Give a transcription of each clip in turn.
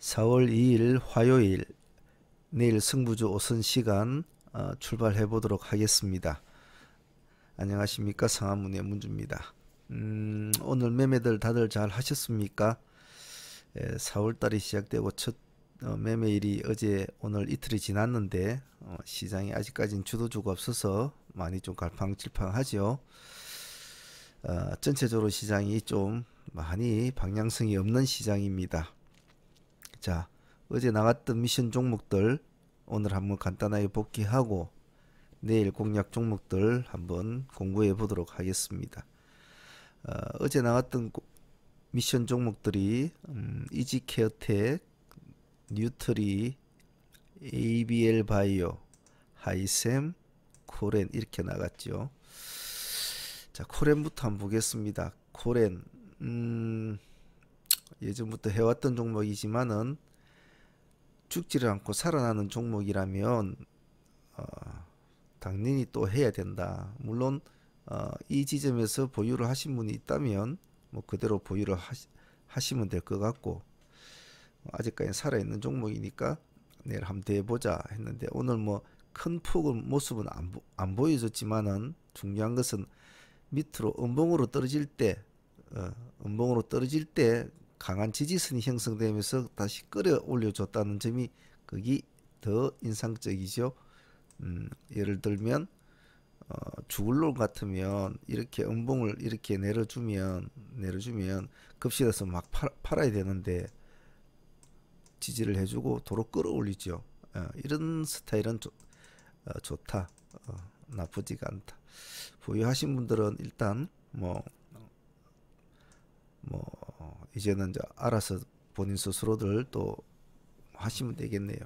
4월 2일 화요일, 내일 승부주 오선 시간 출발해 보도록 하겠습니다. 안녕하십니까, 상한문의 문주입니다. 오늘 매매들 다들 잘 하셨습니까? 4월달이 시작되고 첫 매매일이 어제 오늘 이틀이 지났는데 시장이 아직까지는 주도주가 없어서 많이 좀 갈팡질팡하죠. 전체적으로 시장이 좀 많이 방향성이 없는 시장입니다. 자, 어제 나갔던 미션 종목들 오늘 한번 간단하게 복귀하고 내일 공략 종목들 한번 공부해 보도록 하겠습니다. 어제 나갔던 미션 종목들이 이지케어텍, 뉴트리, ABL 바이오, 하이셈, 코렌 이렇게 나갔죠. 자, 코렌부터 한번 보겠습니다. 코렌 예전부터 해왔던 종목이지만은 죽지를 않고 살아나는 종목이라면 당연히 또 해야 된다. 물론 이 지점에서 보유를 하신 분이 있다면 뭐 그대로 보유를 하시면 될 것 같고 아직까지 살아있는 종목이니까 내일 한번 더 해보자 했는데 오늘 뭐 큰 폭은 모습은 안 보여줬지만은 중요한 것은 밑으로 음봉으로 떨어질 때 강한 지지선이 형성되면서 다시 끌어올려 줬다는 점이 그게 더 인상적이죠. 예를 들면 죽을 놈 같으면 이렇게 음봉을 이렇게 내려주면 급실해서 막 팔아야 되는데 지지를 해주고 도로 끌어올리죠. 이런 스타일은 좋다. 나쁘지가 않다. 보유하신 분들은 일단 뭐 이제는 이제 알아서 본인 스스로들 또 하시면 되겠네요.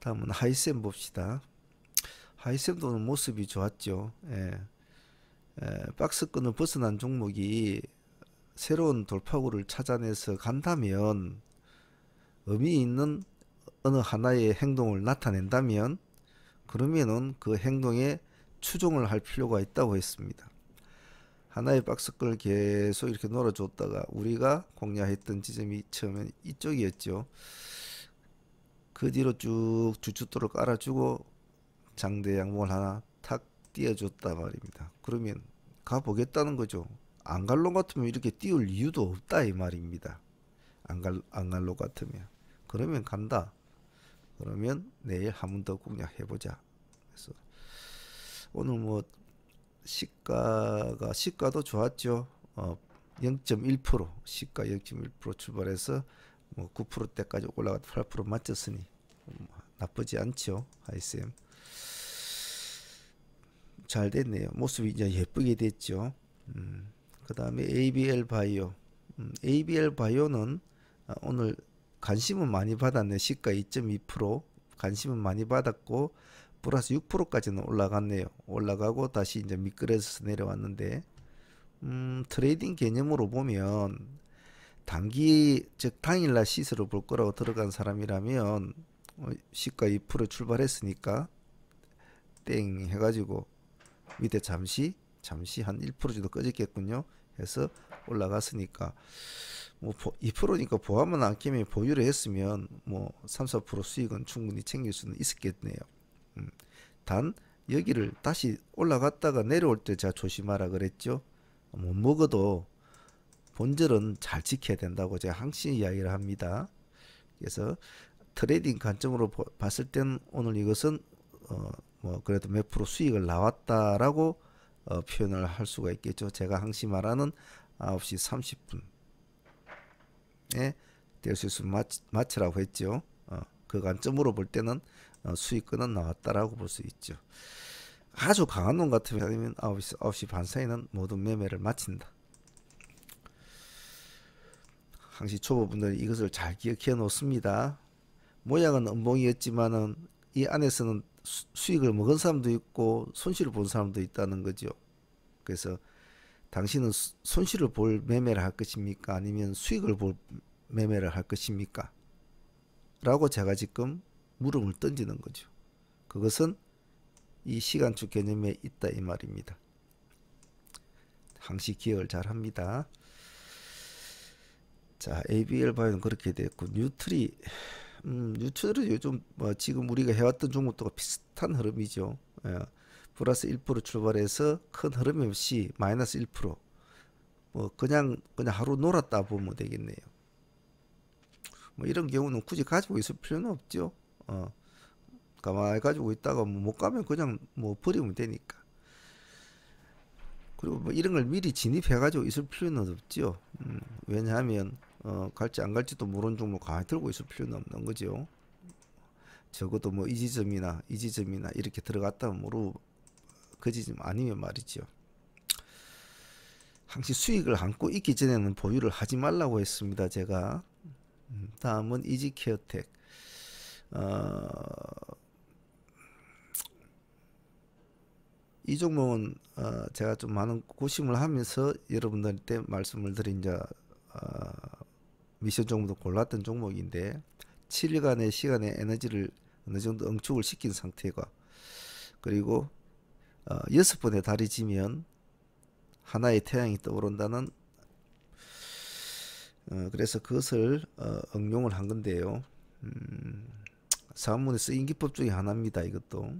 다음은 하이셈 봅시다. 하이셈도 오늘 모습이 좋았죠. 박스권을 벗어난 종목이 새로운 돌파구를 찾아내서 간다면 의미 있는 어느 하나의 행동을 나타낸다면 그러면은 그 행동에 추종을 할 필요가 있다고 했습니다. 하나의 박스권을 계속 이렇게 놀아줬다가 우리가 공략했던 지점이 처음엔 이쪽이었죠. 그 뒤로 쭉 주춧돌을 깔아주고 장대 양봉을 하나 탁 띄워줬단 말입니다. 그러면 가보겠다는 거죠. 안 갈 놈 같으면 이렇게 띄울 이유도 없다 이 말입니다. 안 갈 놈 같으면. 그러면 간다. 그러면 내일 한 번 더 공략해보자. 그래서 오늘 뭐 시가도 좋았죠. 0.1% 시가 0.1% 출발해서 뭐 9%대까지 올라갔다 8% 맞췄으니 나쁘지 않죠. 하이셈 잘 됐네요. 모습이 이제 예쁘게 됐죠. 그 다음에 ABL 바이오. ABL 바이오는 오늘 관심은 많이 받았네. 시가 2.2% 관심은 많이 받았고 플러스 6%까지는 올라갔네요. 올라가고 다시 이제 미끄러져서 내려왔는데 트레이딩 개념으로 보면 단기 즉 당일날 시세로 볼 거라고 들어간 사람이라면 시가 2% 출발했으니까 땡 해가지고 밑에 잠시 한 1% 정도 꺼졌겠군요. 해서 올라갔으니까 뭐 2%니까 보합만 안 끼면 보유를 했으면 뭐 3, 4% 수익은 충분히 챙길 수는 있었겠네요. 단 여기를 다시 올라갔다가 내려올 때 제가 조심하라 그랬죠. 못 먹어도 본질은 잘 지켜야 된다고 제가 항상 이야기를 합니다. 그래서 트레이딩 관점으로 봤을 때는 오늘 이것은 뭐 그래도 몇 프로 수익을 나왔다라고 표현을 할 수가 있겠죠. 제가 항상 말하는 9시 30분에 될 수 있으면 마치라고 했죠. 그 관점으로 볼 때는 수익권은 나왔다라고 볼 수 있죠. 아주 강한 놈 같으면 9시 반 사이는 모든 매매를 마친다. 항시 초보분들이 이것을 잘 기억해 놓습니다. 모양은 음봉이었지만은 이 안에서는 수익을 먹은 사람도 있고 손실을 본 사람도 있다는 거죠. 그래서 당신은 손실을 볼 매매를 할 것입니까? 아니면 수익을 볼 매매를 할 것입니까? 라고 제가 지금 물음을 던지는 거죠. 그것은 이 시간축 개념에 있다 이 말입니다. 항시 기억을 잘 합니다. 자, ABL 바이오는 그렇게 됐고, 뉴트리 요즘 뭐 지금 우리가 해왔던 종목들과 비슷한 흐름이죠. 예, 플러스 1% 출발해서 큰 흐름이 없이 마이너스 1%. 뭐 그냥 하루 놀았다 보면 되겠네요. 뭐 이런 경우는 굳이 가지고 있을 필요는 없죠. 가만히 가지고 있다가 뭐 못 가면 그냥 뭐 버리면 되니까. 그리고 뭐 이런 걸 미리 진입해 가지고 있을 필요는 없죠. 왜냐하면 갈지 안 갈지도 모르는 종목 가만히 들고 있을 필요는 없는 거죠. 적어도 뭐 이 지점이나 이렇게 들어갔다 모르고 그 지점 아니면 말이죠. 항시 수익을 안고 있기 전에는 보유를 하지 말라고 했습니다. 제가. 다음은 이지케어텍. 이 종목은 제가 좀 많은 고심을 하면서 여러분들한테 말씀을 드린 미션 종목도 골랐던 종목인데 7일간의 시간의 에너지를 어느 정도 응축을 시킨 상태가, 그리고 6번의 달이 지면 하나의 태양이 떠오른다는, 그래서 그것을 응용을 한 건데요. 사문에 쓰인 기법 중에 하나입니다. 이것도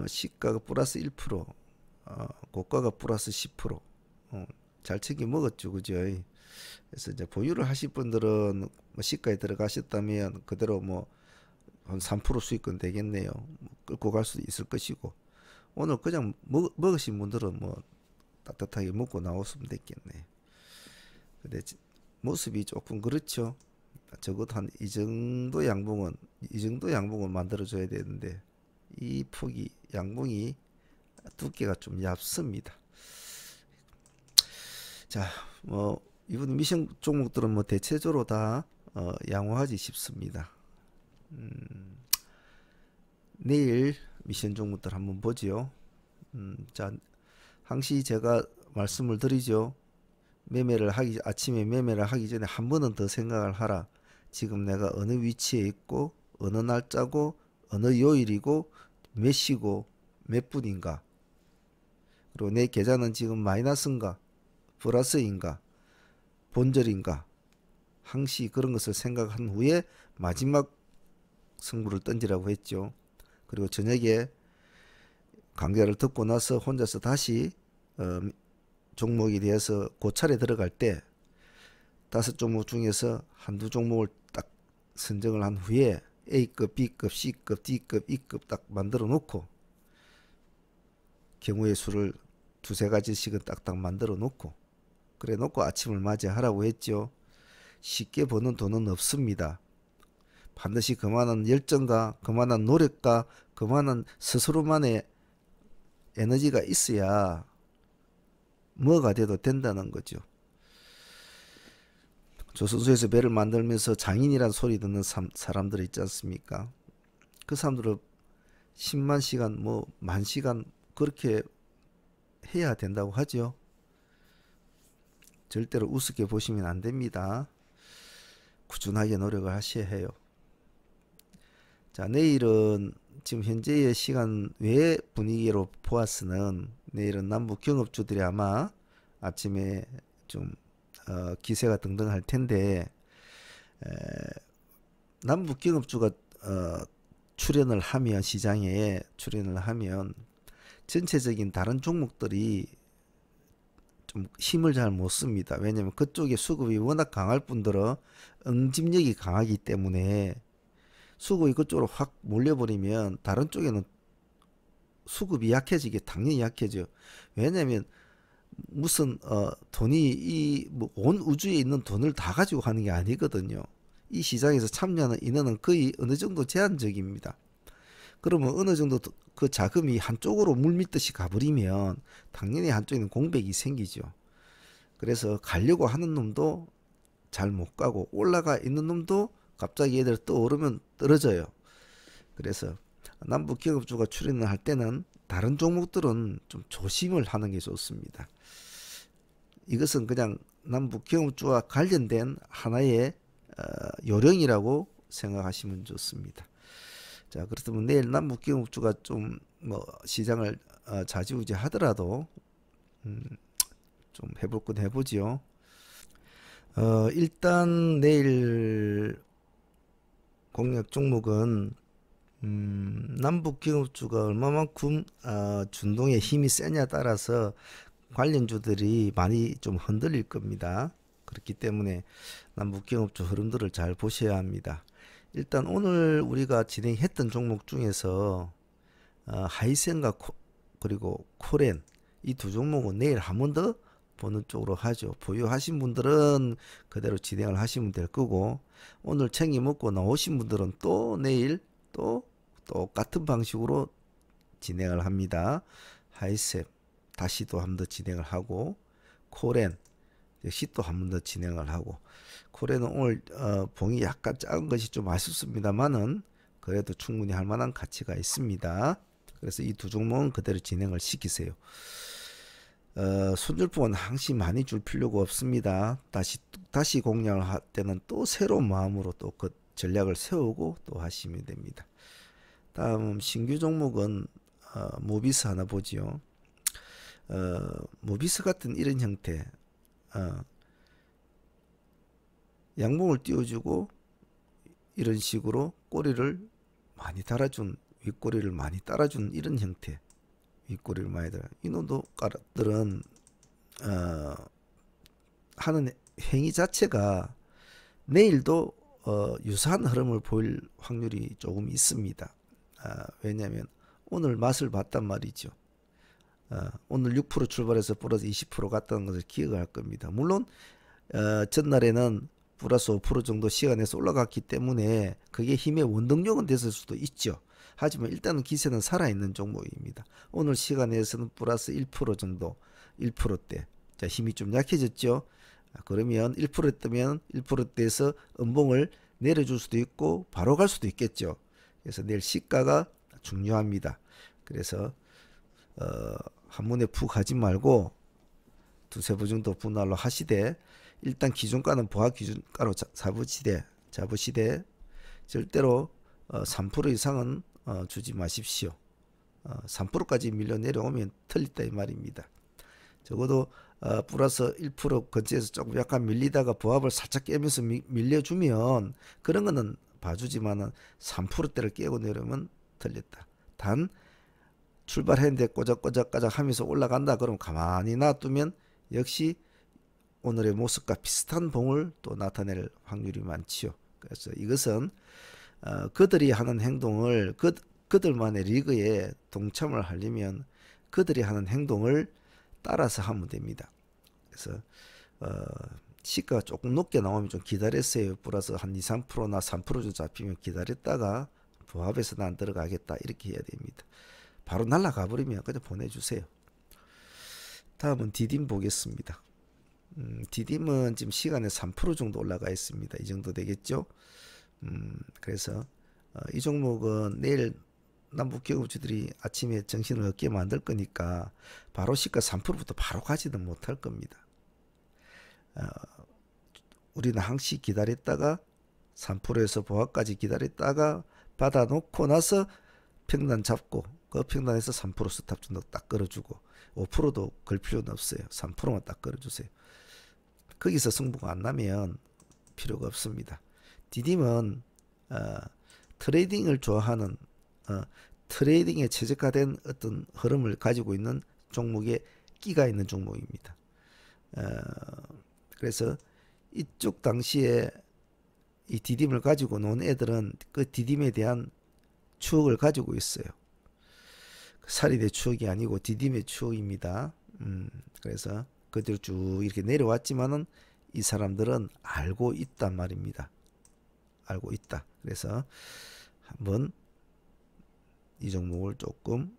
시가가 플러스 1%, 고가가 플러스 10%, 잘 챙겨 먹었죠, 그죠? 그래서 이제 보유를 하실 분들은 뭐 시가에 들어가셨다면 그대로 뭐 한 3% 수익은 되겠네요. 뭐 끌고 갈 수도 있을 것이고, 오늘 그냥 먹으신 분들은 뭐 따뜻하게 먹고 나왔으면 됐겠네. 근데 모습이 조금 그렇죠. 적어도 한 이 정도 양봉은 만들어줘야 되는데 이 폭이 양봉이 두께가 좀 얇습니다. 자, 뭐 이번 미션 종목들은 뭐 대체적으로 다 양호하지 싶습니다. 내일 미션 종목들 한번 보죠. 자, 항시 제가 말씀을 드리죠. 아침에 매매를 하기 전에 한 번은 더 생각을 하라. 지금 내가 어느 위치에 있고 어느 날짜고 어느 요일이고 몇 시고 몇 분인가, 그리고 내 계좌는 지금 마이너스인가 플러스인가 본절인가, 항시 그런 것을 생각한 후에 마지막 승부를 던지라고 했죠. 그리고 저녁에 강좌를 듣고 나서 혼자서 다시 종목에 대해서 고찰에 들어갈 때 5종목 중에서 한두 종목을 딱 선정을 한 후에 A급, B급, C급, D급, E급 딱 만들어 놓고 경우의 수를 두세 가지씩은 딱딱 만들어 놓고 그래 놓고 아침을 맞이하라고 했죠. 쉽게 버는 돈은 없습니다. 반드시 그만한 열정과 그만한 노력과 그만한 스스로만의 에너지가 있어야 뭐가 돼도 된다는 거죠. 조선소에서 배를 만들면서 장인이란 소리 듣는 사람들 있지 않습니까? 그 사람들은 10만 시간 뭐 만 시간 그렇게 해야 된다고 하죠. 절대로 우습게 보시면 안 됩니다. 꾸준하게 노력을 하셔야 해요. 자, 내일은 지금 현재의 시간 외 분위기로 보아서는 내일은 남북 경업주들이 아마 아침에 좀 기세가 등등할 텐데, 남북 경업주가 시장에 출연을 하면 전체적인 다른 종목들이 좀 힘을 잘 못 씁니다. 왜냐면 그쪽에 수급이 워낙 강할 뿐더러 응집력이 강하기 때문에 수급이 그쪽으로 확 몰려버리면 다른 쪽에는 수급이 약해지게 당연히 약해져. 왜냐면 무슨 돈이 이 뭐 온 우주에 있는 돈을 다 가지고 가는 게 아니거든요. 이 시장에서 참여하는 인원은 거의 어느 정도 제한적입니다. 그러면 어느 정도 그 자금이 한쪽으로 물밀듯이 가버리면 당연히 한쪽에는 공백이 생기죠. 그래서 가려고 하는 놈도 잘 못 가고 올라가 있는 놈도 갑자기 얘들 떠오르면 떨어져요. 그래서 남북 기업주가 출연을 할 때는 다른 종목들은 좀 조심을 하는 게 좋습니다. 이것은 그냥 남북 기업주와 관련된 하나의 요령이라고 생각하시면 좋습니다. 자, 그렇다면 내일 남북 기업주가 좀 뭐 시장을 좌지우지 하더라도 좀 해볼 건 해보지요. 일단 내일 공략 종목은 남북기업주가 얼마만큼 준동의 힘이 세냐에 따라서 관련주들이 많이 좀 흔들릴 겁니다. 그렇기 때문에 남북기업주 흐름들을 잘 보셔야 합니다. 일단 오늘 우리가 진행했던 종목 중에서 하이센과 그리고 코렌 이 두 종목은 내일 한 번 더 보는 쪽으로 하죠. 보유하신 분들은 그대로 진행을 하시면 될 거고, 오늘 챙겨 먹고 나오신 분들은 또 내일 또 똑같은 방식으로 진행을 합니다. 하이셉 다시 또 한 번 더 진행을 하고, 코렌 역시 또 한 번 더 진행을 하고, 코렌은 오늘 봉이 약간 작은 것이 좀 아쉽습니다만은 그래도 충분히 할 만한 가치가 있습니다. 그래서 이 두 종목은 그대로 진행을 시키세요. 손절폭은 항시 많이 줄 필요가 없습니다. 다시 공략을 할 때는 또 새로운 마음으로 또 그 전략을 세우고 또 하시면 됩니다. 다음 신규 종목은 모비스 하나 보지요. 모비스 같은 이런 형태, 양봉을 띄워주고 이런 식으로 꼬리를 많이 달아준, 윗꼬리를 많이 따라준 이런 형태, 윗꼬리를 많이 달아. 이놈도 까들은 하는 행위 자체가 내일도 유사한 흐름을 보일 확률이 조금 있습니다. 왜냐하면 오늘 맛을 봤단 말이죠. 오늘 6% 출발해서 플러스 20% 갔다는 것을 기억할 겁니다. 물론 전날에는 플러스 5% 정도 시간에서 올라갔기 때문에 그게 힘의 원동력은 됐을 수도 있죠. 하지만 일단은 기세는 살아있는 종목입니다. 오늘 시간에서는 플러스 1% 정도, 1%대. 자, 힘이 좀 약해졌죠. 그러면 1%대면 1%대에서 음봉을 내려줄 수도 있고 바로 갈 수도 있겠죠. 그래서 내일 시가가 중요합니다. 그래서 한 번에 푹 하지 말고 두세 번 정도 분할로 하시되, 일단 기준가는 보합 기준가로 잡으시되 절대로 3% 이상은 주지 마십시오. 3%까지 밀려 내려오면 틀리다 이 말입니다. 적어도 플러스 1% 근처에서 조금 약간 밀리다가 보합을 살짝 깨면서 밀려주면 그런 거는 봐주지만은 3%대를 깨고 내려오면 틀렸다. 단 출발했는데 꼬작꼬작 하면서 올라간다 그러면 가만히 놔두면 역시 오늘의 모습과 비슷한 봉을 또 나타낼 확률이 많지요. 그래서 이것은 그들이 하는 행동을 그들만의 리그에 동참을 하려면 그들이 하는 행동을 따라서 하면 됩니다. 그래서 시가가 조금 높게 나오면 좀 기다렸어요. 플러스 한 2, 3%나 3% 정도 잡히면 기다렸다가 부합에서 난 들어가겠다 이렇게 해야 됩니다. 바로 날아가 버리면 그냥 보내주세요. 다음은 디딤 보겠습니다. 디딤은 지금 시간에 3% 정도 올라가 있습니다. 이 정도 되겠죠. 그래서 이 종목은 내일 남북기업주들이 아침에 정신을 없게 만들 거니까 바로 시가 3%부터 바로 가지는 못할 겁니다. 우리는 항시 기다렸다가 3%에서 보합까지 기다렸다가 받아놓고 나서 평단 잡고 그 평단에서 3% 스탑 정도 딱 걸어주고 5%도 걸 필요는 없어요. 3%만 딱 걸어주세요. 거기서 승부가 안 나면 필요가 없습니다. 디딤은 트레이딩을 좋아하는 트레이딩에 최적화된 어떤 흐름을 가지고 있는 종목에 끼가 있는 종목입니다. 그래서 이쪽 당시에 이 디딤을 가지고 논 애들은 그 디딤에 대한 추억을 가지고 있어요. 살인의 추억이 아니고 디딤의 추억입니다. 그래서 그대로 쭉 이렇게 내려왔지만은 이 사람들은 알고 있단 말입니다. 알고 있다. 그래서 한번 이 종목을 조금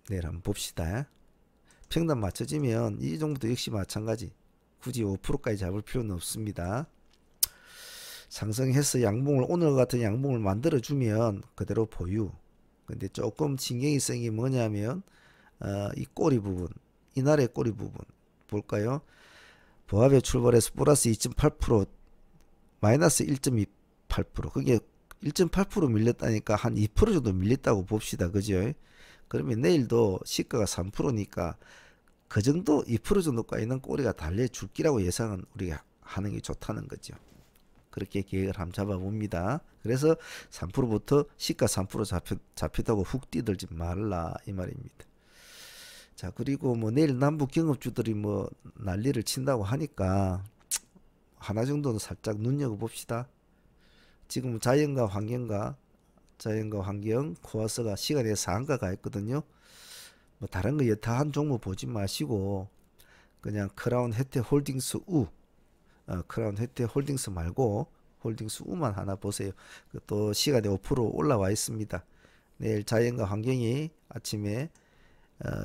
내일 한번 봅시다. 평단 맞춰지면 이 종목도 역시 마찬가지. 굳이 5%까지 잡을 필요는 없습니다. 상승해서 양봉을 오늘 같은 양봉을 만들어 주면 그대로 보유. 근데 조금 신경이 쓰인 게 뭐냐면 이 꼬리 부분, 이날의 꼬리 부분 볼까요? 보합에 출발해서 플러스 2.8% 마이너스 1.28% 그게 1.8% 밀렸다니까 한 2% 정도 밀렸다고 봅시다. 그죠? 그러면 내일도 시가가 3%니까 그 정도 2% 정도까지는 꼬리가 달려줄 기라고 예상은 우리가 하는 게 좋다는 거죠. 그렇게 계획을 한번 잡아봅니다. 그래서 3%부터 시가 3% 잡히다고 훅 뛰들지 말라 이 말입니다. 자, 그리고 뭐 내일 남북 경업주들이 뭐 난리를 친다고 하니까 하나 정도는 살짝 눈여겨봅시다. 지금 자연과 환경 코아스가 시간에 상한가가 있거든요. 뭐 다른 거 여타한 종목 보지 마시고 그냥 크라운 혜태 홀딩스 크라운 혜태 홀딩스 말고 홀딩스 우만 하나 보세요. 또 시간에 5% 올라와 있습니다. 내일 자연과 환경이 아침에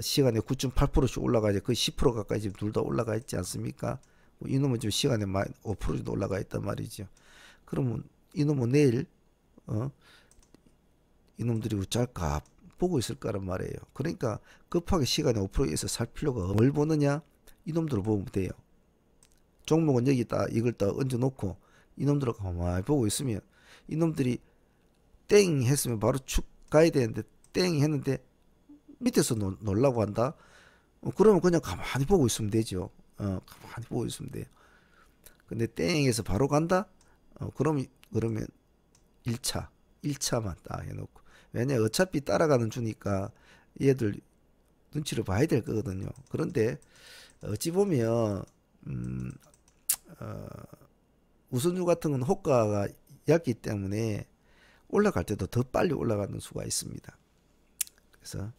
시간에 9.8%씩 올라가야 돼. 거의 10% 가까이 지금 둘 다 올라가 있지 않습니까? 이놈은 지금 시간에 5% 정도 올라가 있단 말이죠. 그러면 이놈은 내일 이놈들이 어쩔까 보고 있을 거란 말이에요. 그러니까 급하게 시간에 5%에서 살 필요가 없. 뭘 보느냐? 이놈들을 보면 돼요. 종목은 여기다 이걸 다 얹어 놓고 이놈들을 가만히 보고 있으면 이놈들이 땡 했으면 바로 축 가야 되는데 땡 했는데 밑에서 놀라고 한다. 그러면 그냥 가만히 보고 있으면 되죠. 가만히 보고 있으면 돼요. 근데 땡에서 바로 간다? 그러면 1차만 딱 해놓고. 왜냐 어차피 따라가는 주니까 얘들 눈치를 봐야 될 거거든요. 그런데 어찌 보면 우선주 같은 건 호가가 얇기 때문에 올라갈 때도 더 빨리 올라가는 수가 있습니다. 그래서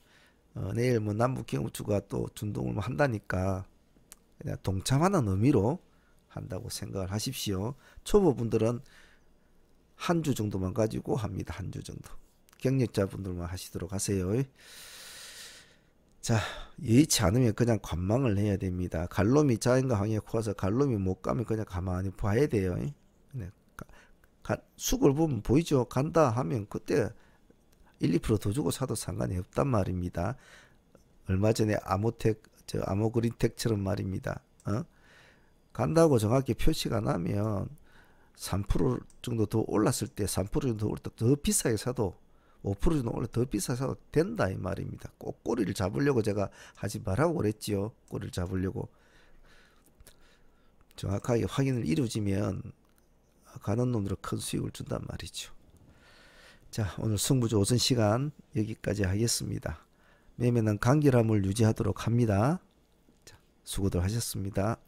내일 뭐 남북 경우주가 또 준동을 한다니까 그냥 동참하는 의미로 한다고 생각을 하십시오. 초보분들은 한 주 정도만 가지고 합니다. 한 주 정도. 경력자분들만 하시도록 하세요. 자, 예의치 않으면 그냥 관망을 해야 됩니다. 갈놈이 자연과 항해에 코아서 갈놈이 못 가면 그냥 가만히 봐야 돼요. 수급을 보면 보이죠. 간다 하면 그때 1, 2%더 주고 사도 상관이 없단 말입니다. 얼마 전에 아모그린텍처럼 말입니다. 간다고 정확히 표시가 나면 3% 정도 더 올랐을 때 3% 정도 올랐다 더 비싸게 사도 5% 정도 올라 더 비싸게 사도 된다 이 말입니다. 꼭 꼬리를 잡으려고 제가 하지 말라고 그랬지요. 꼬리를 잡으려고 정확하게 확인을 이루어지면 가는 놈으로 큰 수익을 준단 말이죠. 자, 오늘 승부조 오전 시간 여기까지 하겠습니다. 매매는 간결함을 유지하도록 합니다. 자, 수고들 하셨습니다.